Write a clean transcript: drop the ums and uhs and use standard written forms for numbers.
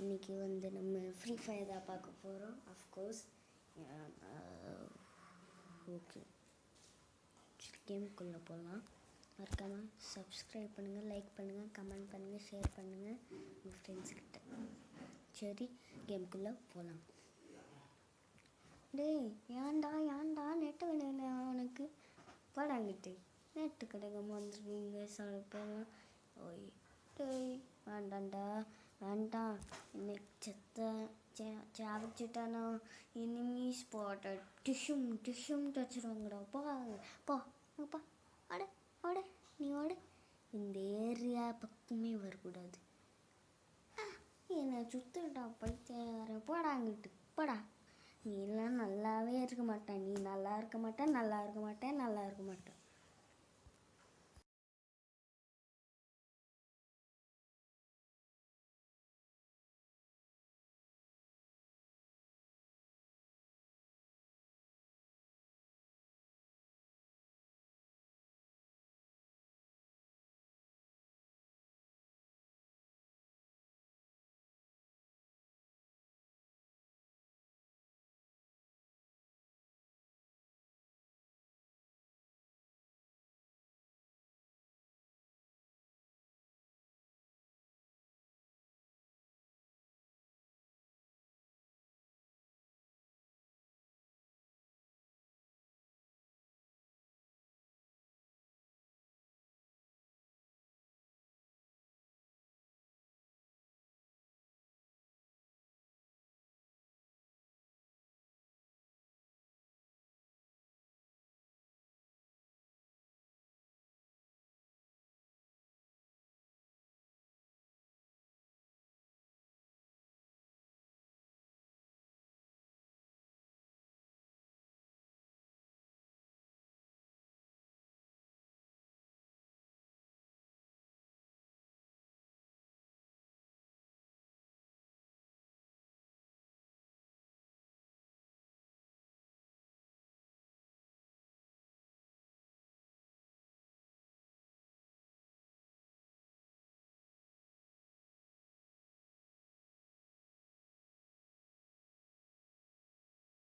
இன்றைக்கி வந்து நம்ம ஃப்ரீ ஃபயர் தான் பார்க்க போகிறோம். அஃப்கோர்ஸ் ஓகே, கேமுக்குள்ளே போகலாம். மறக்காமல் சப்ஸ்கிரைப் பண்ணுங்கள், லைக் பண்ணுங்கள், கமெண்ட் பண்ணுங்கள், ஷேர் பண்ணுங்கள் உங்கள் ஃப்ரெண்ட்ஸ்கிட்ட. சரி, கேமுக்குள்ளே போகலாம். டேய் ஏன்டா நெட்டு கிடையாது அவனுக்கு படாங்கிட்டு நெட்டு கிடைக்காம வந்துருவீங்க சொல்லுப்பேன். ஓய் டேய் வேண்டாம் இன்னைக்கு சாவிச்சிட்டானோ இனிமே ஸ்பாட்டை டிஷ்யூம் தச்சுருவாங்கடா. போ ஓட நீ ஓட. இந்த ஏரியா பக்கமே வரக்கூடாது. என்னை சுற்றுட்டா பைத்தியார. போடாங்கிட்டு போடா. நீ எல்லாம் நல்லாவே இருக்க மாட்டேன். நீ நல்லா இருக்க மாட்டேன்.